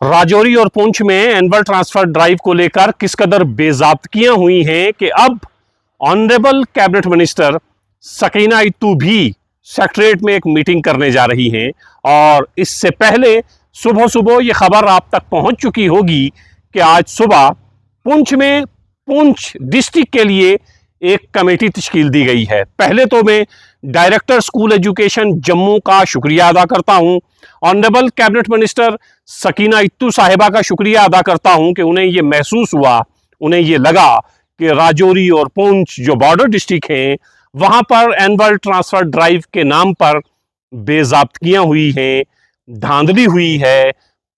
राजौरी और पुंछ में annual transfer drive को लेकर किस कदर बेज़ाब्तियां हुई हैं कि अब ऑनरेबल कैबिनेट मिनिस्टर सकीना इत्तू भी सेक्रेटरीट में एक मीटिंग करने जा रही हैं। और इससे पहले सुबह सुबह ये खबर आप तक पहुंच चुकी होगी कि आज सुबह पुंछ में पुंछ डिस्ट्रिक्ट के लिए एक कमेटी तश्कील दी गई है। पहले तो मैं डायरेक्टर स्कूल एजुकेशन जम्मू का शुक्रिया अदा करता हूं, ऑनरेबल कैबिनेट मिनिस्टर सकीना इत्तू साहिबा का शुक्रिया अदा करता हूं कि उन्हें ये महसूस हुआ, उन्हें ये लगा कि राजौरी और पुंछ जो बॉर्डर डिस्ट्रिक्ट हैं वहां पर एनुअल ट्रांसफर ड्राइव के नाम पर बेज़ाब्तियां हुई हैं, धांधली हुई है,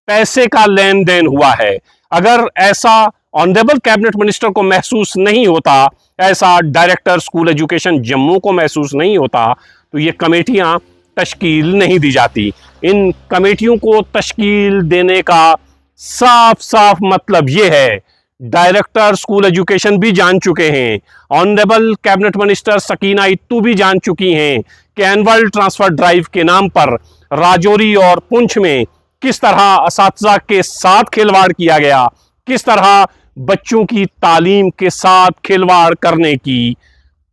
पैसे का लेन देन हुआ है। अगर ऐसा ऑनरेबल कैबिनेट मिनिस्टर को महसूस नहीं होता, ऐसा डायरेक्टर स्कूल एजुकेशन जम्मू को महसूस नहीं होता, तो ये कमेटियां तश्कील नहीं दी जाती। इन कमेटियों को तश्कील देने का साफ साफ मतलब ये है, डायरेक्टर स्कूल एजुकेशन भी जान चुके हैं, ऑनरेबल कैबिनेट मिनिस्टर सकीना इत्तू भी जान चुकी हैं कि एनुअल ट्रांसफर ड्राइव के नाम पर राजौरी और पुंछ में किस तरह असातिज़ा के साथ खिलवाड़ किया गया, किस तरह बच्चों की तालीम के साथ खिलवाड़ करने की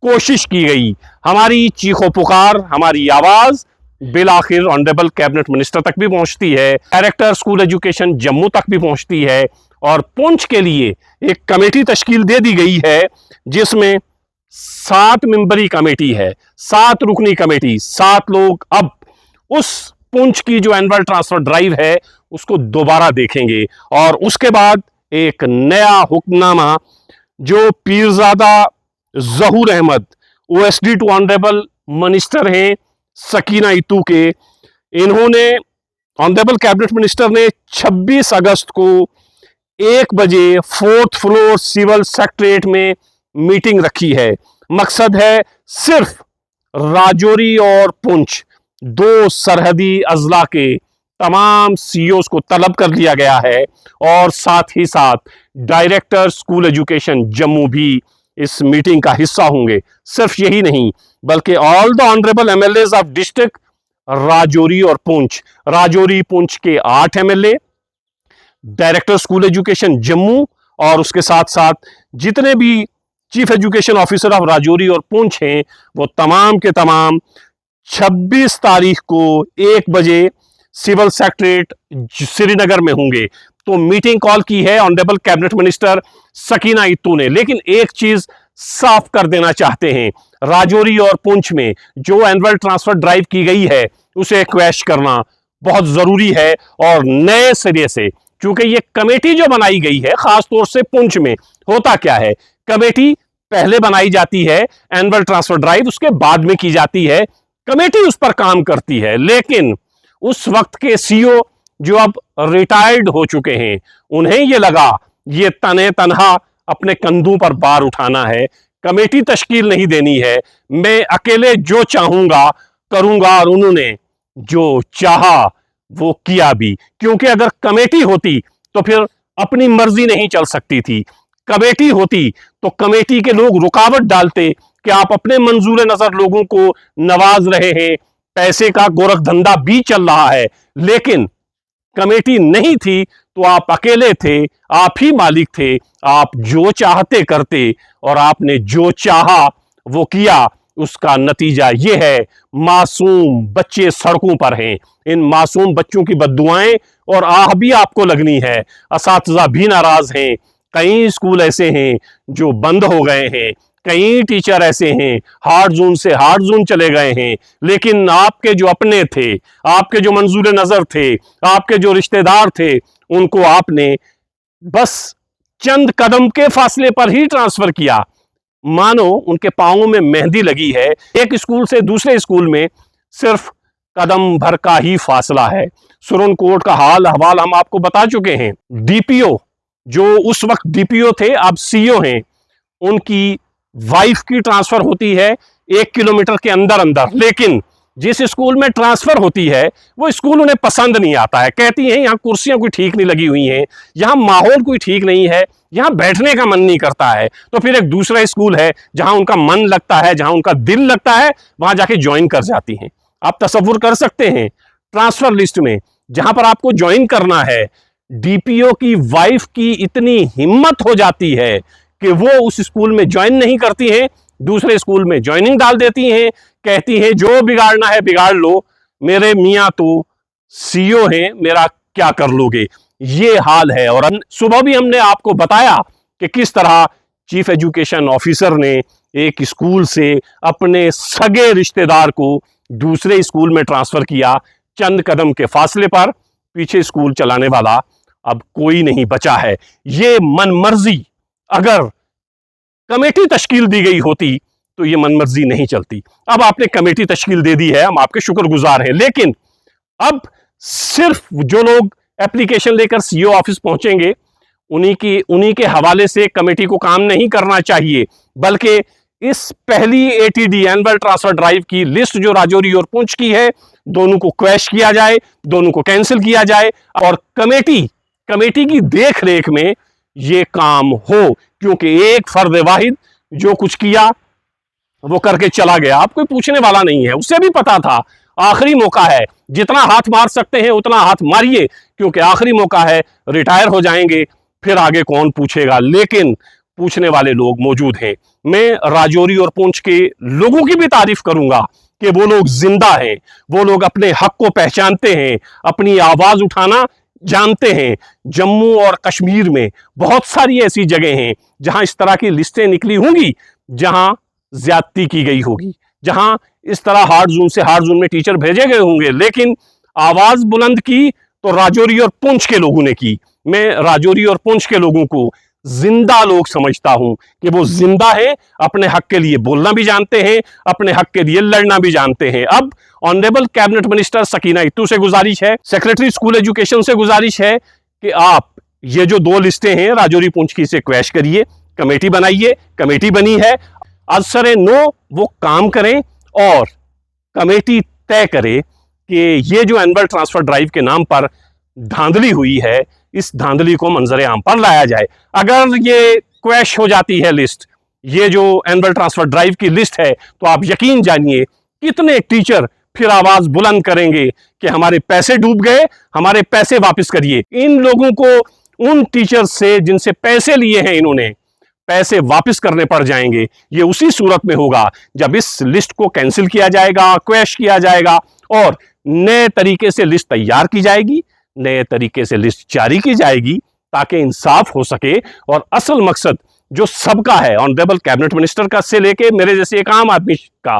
कोशिश की गई। हमारी चीखो पुकार, हमारी आवाज बिलाखिर ऑनरेबल कैबिनेट मिनिस्टर तक भी पहुंचती है, डायरेक्टर स्कूल एजुकेशन जम्मू तक भी पहुंचती है। और पुंछ के लिए एक कमेटी तश्कील दे दी गई है जिसमें 7 मेंबरी कमेटी है, 7 रुकनी कमेटी, 7 लोग अब उस पुंछ की जो एनुअल ट्रांसफर ड्राइव है उसको दोबारा देखेंगे। और उसके बाद एक नया हुक्मनामा जो Pirzada Zahoor Ahmad OSD to honourable minister हैं सकीना इत्तू के, इन्होंने ऑनरेबल कैबिनेट मिनिस्टर ने 26 अगस्त को 1 बजे 4th फ्लोर सिविल सेक्रेटरीट में मीटिंग रखी है। मकसद है सिर्फ राजौरी और पुंछ, 2 सरहदी अजला के तमाम सीईओज को तलब कर लिया गया है और साथ ही साथ डायरेक्टर स्कूल एजुकेशन जम्मू भी इस मीटिंग का हिस्सा होंगे। सिर्फ यही नहीं बल्कि all the honourable MLAs of district Rajouri और पुंछ, राजौरी पुंछ के 8 MLA, director school education Jammu और उसके साथ साथ जितने भी chief education officer of Rajouri और पुंछ हैं वो तमाम के तमाम 26 तारीख को 1 बजे सिविल सेक्रेटरीट श्रीनगर में होंगे। तो मीटिंग कॉल की है ऑनरेबल कैबिनेट मिनिस्टर सकीना इत्तू ने। लेकिन एक चीज साफ कर देना चाहते हैं, राजौरी और पुंछ में जो एनुअल ट्रांसफर ड्राइव की गई है उसे क्वैश करना बहुत जरूरी है और नए सिरे से, क्योंकि ये कमेटी जो बनाई गई है खासतौर से पुंछ में होता क्या है, कमेटी पहले बनाई जाती है, एनुअल ट्रांसफर ड्राइव उसके बाद में की जाती है, कमेटी उस पर काम करती है। लेकिन उस वक्त के सीईओ जो अब रिटायर्ड हो चुके हैं, उन्हें यह लगा ये तने तनहा अपने कंधों पर बार उठाना है, कमेटी तश्कील नहीं देनी है, मैं अकेले जो चाहूंगा करूंगा। और उन्होंने जो चाहा वो किया भी, क्योंकि अगर कमेटी होती तो फिर अपनी मर्जी नहीं चल सकती थी। कमेटी होती तो कमेटी के लोग रुकावट डालते कि आप अपने मंजूर नजर लोगों को नवाज रहे हैं, पैसे का गोरख धंधा भी चल रहा है। लेकिन कमेटी नहीं थी तो आप अकेले थे, आप ही मालिक थे, आप जो चाहते करते और आपने जो चाहा वो किया। उसका नतीजा ये है, मासूम बच्चे सड़कों पर हैं। इन मासूम बच्चों की बद्दुआएं और आह भी आपको लगनी है, असातिज़ा भी नाराज हैं। कई स्कूल ऐसे हैं जो बंद हो गए हैं, कई टीचर ऐसे हैं हार्ड जोन से हार्ड जोन चले गए हैं। लेकिन आपके जो अपने थे, आपके जो मंजूर नजर थे, आपके जो रिश्तेदार थे, उनको आपने बस चंद कदम के फासले पर ही ट्रांसफर किया, मानो उनके पांवों में मेहंदी लगी है। एक स्कूल से दूसरे स्कूल में सिर्फ कदम भर का ही फासला है। सुरन कोट का हाल अहवाल हम आपको बता चुके हैं। डीपीओ जो उस वक्त डीपीओ थे अब सीईओ हैं, उनकी वाइफ की ट्रांसफर होती है 1 किलोमीटर के अंदर अंदर। लेकिन जिस स्कूल में ट्रांसफर होती है वो स्कूल उन्हें पसंद नहीं आता है, कहती हैं यहाँ कुर्सियां कोई ठीक नहीं लगी हुई हैं, यहाँ माहौल कोई ठीक नहीं है, यहाँ बैठने का मन नहीं करता है। तो फिर एक दूसरा स्कूल है जहां उनका मन लगता है, जहां उनका दिल लगता है, वहां जाके ज्वाइन कर जाती हैं। आप तसव्वुर कर सकते हैं ट्रांसफर लिस्ट में जहां पर आपको ज्वाइन करना है डीपीओ की वाइफ की इतनी हिम्मत हो जाती है कि वो उस स्कूल में ज्वाइन नहीं करती हैं, दूसरे स्कूल में ज्वाइनिंग डाल देती हैं, कहती हैं जो बिगाड़ना है बिगाड़ लो, मेरे मियां तो सीईओ हैं, मेरा क्या कर लोगे। ये हाल है। और सुबह भी हमने आपको बताया कि किस तरह चीफ एजुकेशन ऑफिसर ने एक स्कूल से अपने सगे रिश्तेदार को दूसरे स्कूल में ट्रांसफर किया, चंद कदम के फासले पर। पीछे स्कूल चलाने वाला अब कोई नहीं बचा है। ये मनमर्जी, अगर कमेटी तश्कील दी गई होती तो ये मनमर्जी नहीं चलती। अब आपने कमेटी तश्कील दे दी है, हम आपके शुक्रगुजार हैं, लेकिन अब सिर्फ जो लोग एप्लीकेशन लेकर सीईओ ऑफिस पहुंचेंगे उन्हीं के हवाले से कमेटी को काम नहीं करना चाहिए, बल्कि इस पहली एटीडी एनुअल ट्रांसफर ड्राइव की लिस्ट जो राजौरी और पुंछ की है, दोनों को क्वैश किया जाए, दोनों को कैंसिल किया जाए और कमेटी की देख रेख में यह काम हो, क्योंकि एक फर्द वाहिद जो कुछ किया वो करके चला गया, अब कोई पूछने वाला नहीं है। उससे भी पता था आखिरी मौका है, जितना हाथ मार सकते हैं उतना हाथ मारिए, क्योंकि आखिरी मौका है, रिटायर हो जाएंगे, फिर आगे कौन पूछेगा। लेकिन पूछने वाले लोग मौजूद हैं। मैं राजौरी और पुंछ के लोगों की भी तारीफ करूंगा कि वो लोग जिंदा हैं, वो लोग अपने हक को पहचानते हैं, अपनी आवाज उठाना जानते हैं। जम्मू और कश्मीर में बहुत सारी ऐसी जगह हैं जहां इस तरह की लिस्टें निकली होंगी, जहां ज्यादती की गई होगी, जहां इस तरह हार्ड जोन से हार्ड जोन में टीचर भेजे गए होंगे, लेकिन आवाज बुलंद की तो राजौरी और पुंछ के लोगों ने की। मैं राजौरी और पुंछ के लोगों को जिंदा लोग समझता हूं कि वो जिंदा है, अपने हक के लिए बोलना भी जानते हैं, अपने हक के लिए लड़ना भी जानते हैं। अब ऑनरेबल कैबिनेट मिनिस्टर सकीना इत्तू से गुजारिश है, सेक्रेटरी स्कूल एजुकेशन से गुजारिश है कि आप ये जो दो लिस्टें हैं राजौरी पुंछ की, से क्वैश करिए, कमेटी बनाइए। कमेटी बनी है, असर नो वो काम करें और कमेटी तय करे कि ये जो एनुअल ट्रांसफर ड्राइव के नाम पर धांधली हुई है, इस धांधली को मंजर आम पर लाया जाए। अगर ये क्वैश हो जाती है लिस्ट, ये जो एनुअल ट्रांसफर ड्राइव की लिस्ट है, तो आप यकीन जानिए कितने टीचर फिर आवाज बुलंद करेंगे कि हमारे पैसे डूब गए, हमारे पैसे वापस करिए। इन लोगों को उन टीचर से जिनसे पैसे लिए हैं इन्होंने, पैसे वापस करने पड़ जाएंगे। ये उसी सूरत में होगा जब इस लिस्ट को कैंसिल किया जाएगा, क्वैश किया जाएगा और नए तरीके से लिस्ट तैयार की जाएगी, नए तरीके से लिस्ट जारी की जाएगी, ताकि इंसाफ हो सके। और असल मकसद जो सबका है, ऑनरेबल कैबिनेट मिनिस्टर का से लेके मेरे जैसे एक आम आदमी का,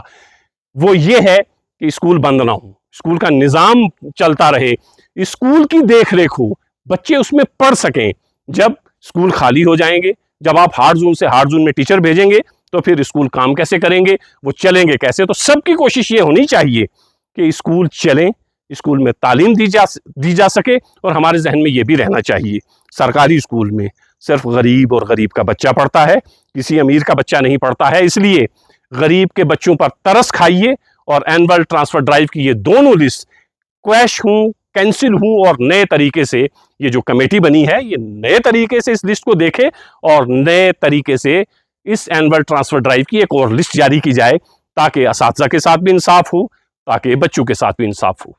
वो ये है कि स्कूल बंद ना हो, स्कूल का निजाम चलता रहे, स्कूल की देख रेख हो, बच्चे उसमें पढ़ सकें। जब स्कूल खाली हो जाएंगे, जब आप हार्ड जोन से हार्ड जोन में टीचर भेजेंगे, तो फिर स्कूल काम कैसे करेंगे, वो चलेंगे कैसे। तो सबकी कोशिश ये होनी चाहिए कि स्कूल चलें, स्कूल में तालीम दी जा सके। और हमारे जहन में ये भी रहना चाहिए, सरकारी स्कूल में सिर्फ गरीब और गरीब का बच्चा पढ़ता है, किसी अमीर का बच्चा नहीं पढ़ता है। इसलिए गरीब के बच्चों पर तरस खाइए और एनुअल ट्रांसफर ड्राइव की ये दोनों लिस्ट क्वैश हूं, कैंसिल हूं और नए तरीके से ये जो कमेटी बनी है, ये नए तरीके से इस लिस्ट को देखे और नए तरीके से इस एनुअल ट्रांसफर ड्राइव की एक और लिस्ट जारी की जाए, ताकि असातिज़ा के साथ भी इंसाफ हो, ताकि बच्चों के साथ भी इंसाफ हो।